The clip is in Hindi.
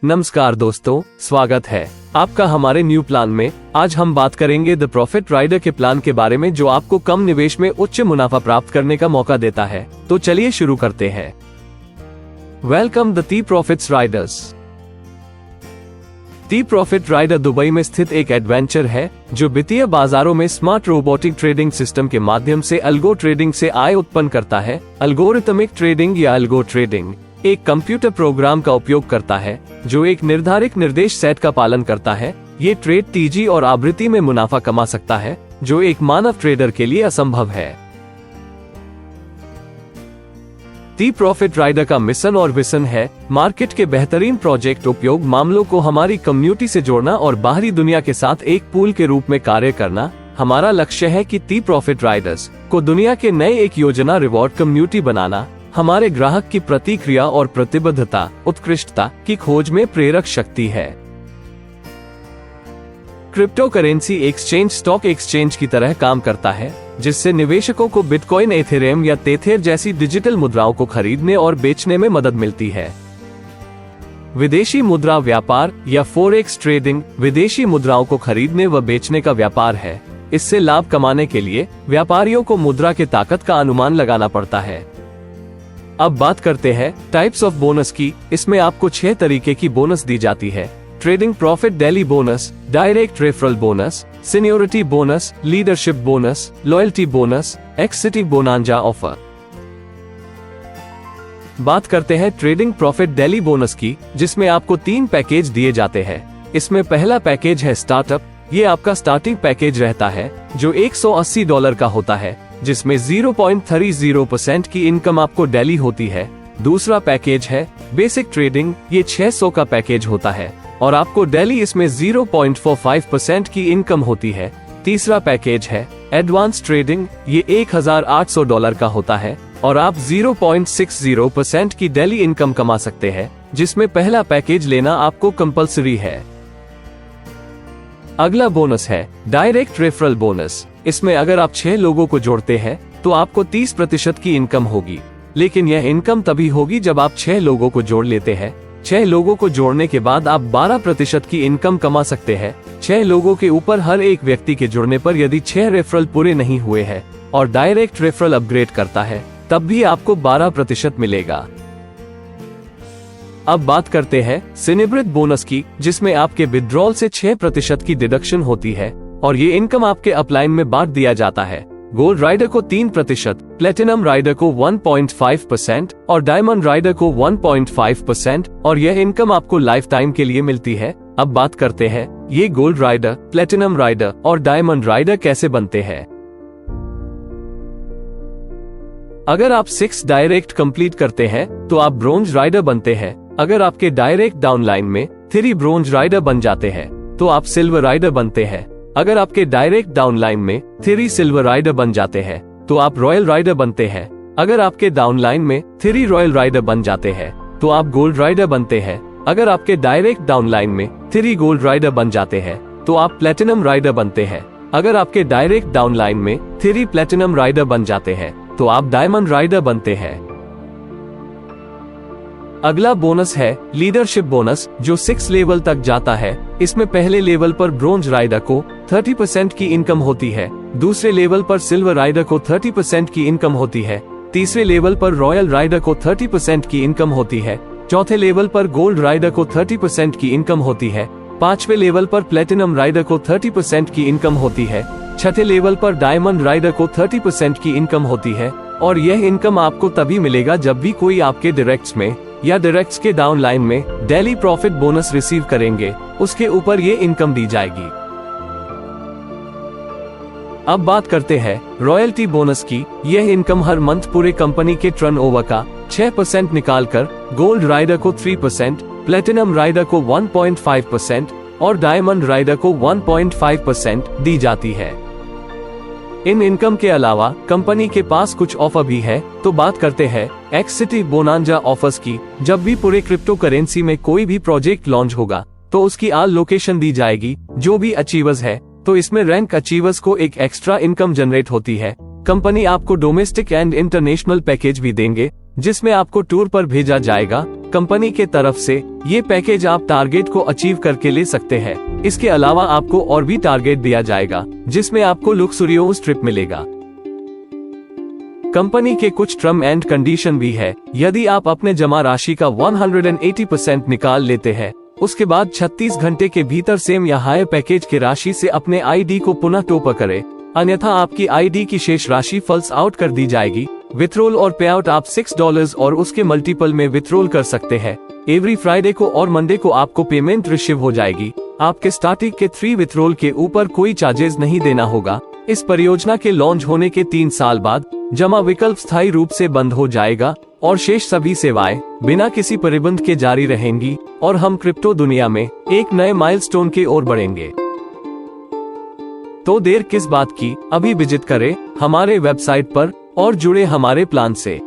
नमस्कार दोस्तों, स्वागत है आपका हमारे न्यू प्लान में। आज हम बात करेंगे द प्रॉफिट राइडर के प्लान के बारे में, जो आपको कम निवेश में उच्च मुनाफा प्राप्त करने का मौका देता है। तो चलिए शुरू करते हैं। Welcome the T profits riders. T profit rider Dubai में स्थित एक एडवेंचर है जो वित्तीय बाजारों में स्मार्ट रोबोटिक ट्रेडिंग सिस्टम के माध्यम से अल्गो ट्रेडिंग से आय उत्पन्न करता है। अल्गोरिथमिक ट्रेडिंग या अल्गो ट्रेडिंग एक कंप्यूटर प्रोग्राम का उपयोग करता है जो एक निर्धारित निर्देश सेट का पालन करता है। ये ट्रेड तेजी और आवृत्ति में मुनाफा कमा सकता है, जो एक मानव ट्रेडर के लिए असंभव है। टी प्रॉफिट राइडर का मिशन और विजन है मार्केट के बेहतरीन प्रोजेक्ट उपयोग मामलों को हमारी कम्युनिटी से जोड़ना और बाहरी दुनिया के साथ एक पूल के रूप में कार्य करना। हमारा लक्ष्य है कि टी प्रॉफिट राइडर्स को दुनिया के नए एक योजना रिवॉर्ड कम्युनिटी बनाना। हमारे ग्राहक की प्रतिक्रिया और प्रतिबद्धता उत्कृष्टता की खोज में प्रेरक शक्ति है। Crypto currency exchange stock exchange की तरह काम करता है, जिससे निवेशकों को बिटकॉइन, एथेरियम या तेथेर जैसी डिजिटल मुद्राओं को खरीदने और बेचने में मदद मिलती है। विदेशी मुद्रा व्यापार या फॉरेक्स ट्रेडिंग विदेशी मुद्राओं को खरीदने व बेचने का व्यापार है। इससे लाभ कमाने के लिए व्यापारियों को मुद्रा के ताकत का अनुमान लगाना पड़ता है। अब बात करते हैं टाइप्स ऑफ बोनस की। इसमें आपको 6 तरीके की बोनस दी जाती है: trading profit daily bonus, direct referral bonus, seniority bonus, leadership bonus, loyalty bonus, एक्सिटी बोनांजा ऑफर। बात करते हैं ट्रेडिंग प्रॉफिट डेली बोनस की, जिसमें आपको 3 पैकेज दिए जाते हैं। इसमें पहला पैकेज है स्टार्टअप। ये आपका स्टार्टिंग पैकेज रहता है जो $180 का होता है, जिसमें 0.30% की इनकम आपको डेली होती है। दूसरा पैकेज है बेसिक ट्रेडिंग। ये 600 का पैकेज होता है और आपको डेली इसमें 0.45% की इनकम होती है। तीसरा पैकेज है एडवांस ट्रेडिंग। ये $1800 का होता है और आप 0.60% की डेली इनकम कमा सकते हैं, जिसमें पहला पैकेज लेना आपको कंपलसरी है। अगला बोनस है डायरेक्ट रेफरल बोनस। इसमें अगर आप 6 लोगों को जोड़ते हैं तो आपको 30% की इनकम होगी, लेकिन यह इनकम तभी होगी जब आप 6 लोगों को जोड़ लेते हैं। 6 लोगों को जोड़ने के बाद आप 12% की इनकम कमा सकते हैं। 6 लोगों के ऊपर हर एक व्यक्ति के जुड़ने पर यदि 6 रेफरल पूरे नहीं हुए हैं और डायरेक्ट रेफरल अपग्रेड करता है, तब भी आपको 12% मिलेगा। अब बात करते हैं सिनिवृत्त बोनस की, जिसमें आपके विड्रॉल से 6% की डिडक्शन होती है और ये इनकम आपके अपलाइन में बांट दिया जाता है। गोल्ड राइडर को 3%, प्लेटिनम राइडर को 1.5% और डायमंड राइडर को 1.5%, और यह इनकम आपको लाइफ टाइम के लिए मिलती है। अब बात करते हैं ये गोल्ड राइडर, प्लेटिनम राइडर और डायमंड राइडर कैसे बनते हैं। अगर आप 6 डायरेक्ट कंप्लीट करते हैं तो आप ब्रोंज राइडर बनते हैं। अगर आपके डायरेक्ट डाउनलाइन में 3 ब्रोंज राइडर बन जाते हैं तो आप सिल्वर राइडर बनते हैं। अगर आपके डायरेक्ट डाउनलाइन में 3 सिल्वर राइडर बन जाते हैं तो आप रॉयल राइडर बनते हैं। अगर आपके डाउनलाइन में 3 रॉयल राइडर बन जाते हैं तो आप गोल्ड राइडर बनते हैं। अगर आपके डायरेक्ट डाउनलाइन में 3 गोल्ड राइडर बन जाते हैं तो आप प्लेटिनम राइडर बनते हैं। अगर आपके डायरेक्ट डाउनलाइन में 3 प्लेटिनम राइडर बन जाते हैं तो आप डायमंड राइडर बनते हैं। अगला बोनस है लीडरशिप बोनस, जो 6 लेवल तक जाता है। इसमें पहले लेवल पर ब्रोंज राइडर को 30% की इनकम होती है। दूसरे लेवल पर सिल्वर राइडर को 30% की इनकम होती है। तीसरे लेवल पर रॉयल राइडर को 30% की इनकम होती है। चौथे लेवल पर गोल्ड राइडर को 30% की इनकम होती है। 5वें लेवल पर प्लेटिनम राइडर को 30% की इनकम होती है। 6थे लेवल पर डायमंड राइडर को 30% की इनकम होती है। और यह इनकम आपको तभी मिलेगा जब भी कोई आपके डायरेक्ट्स में या डायरेक्ट्स के डाउनलाइन में डेली प्रॉफिट बोनस रिसीव करेंगे, उसके ऊपर ये इनकम दी जाएगी। अब बात करते हैं रॉयल्टी बोनस की। यह इनकम हर मंथ पूरे कंपनी के टर्नओवर का 6% निकालकर गोल्ड राइडर को 3%, प्लेटिनम राइडर को 1.5% और डायमंड राइडर को 1.5% दी जाती है। इन इनकम के अलावा कंपनी के पास कुछ ऑफर भी है। तो बात करते हैं एक्सिटी बोनांजा ऑफर्स की। जब भी पूरे क्रिप्टो करेंसी में कोई भी प्रोजेक्ट लॉन्च होगा तो उसकी आल लोकेशन दी जाएगी जो भी अचीवर्स है। तो इसमें रैंक अचीवर्स को एक एक्स्ट्रा इनकम जनरेट होती है। कंपनी आपको डोमेस्टिक एंड इंटरनेशनल पैकेज भी देंगे, जिसमें आपको टूर पर भेजा जाएगा कंपनी के तरफ से ये पैकेज आप टारगेट को अचीव करके ले सकते हैं। इसके अलावा आपको और भी टारगेट दिया जाएगा, जिसमें आपको लुक्सुरियोस ट्रिप मिलेगा। कंपनी के कुछ टर्म एंड कंडीशन भी है। यदि आप अपने जमा राशि का 180% निकाल लेते हैं, उसके बाद 36 घंटे के भीतर सेम या हायर पैकेज की राशि से अपने आईडी को पुनः टॉप करें, अन्यथा आपकी आईडी की शेष राशि फॉल्स आउट कर दी जाएगी। विथड्रॉल और पे आउट आप $6 और उसके मल्टीपल में विथड्रॉल कर सकते हैं। एवरी फ्राइडे को और मंडे को आपको पेमेंट रिसीव हो जाएगी। आपके स्टार्टिंग के 3 विथड्रॉल के ऊपर कोई चार्जेस नहीं देना होगा। इस परियोजना के लॉन्च होने के 3 साल बाद जमा विकल्प स्थायी रूप से बंद हो जाएगा और शेष सभी सेवाएं बिना किसी प्रतिबंध के जारी रहेंगी और हम क्रिप्टो दुनिया में एक नए माइलस्टोन की ओर बढ़ेंगे। तो देर किस बात की, अभी विजिट करें हमारे वेबसाइट पर और जुड़े हमारे प्लान से।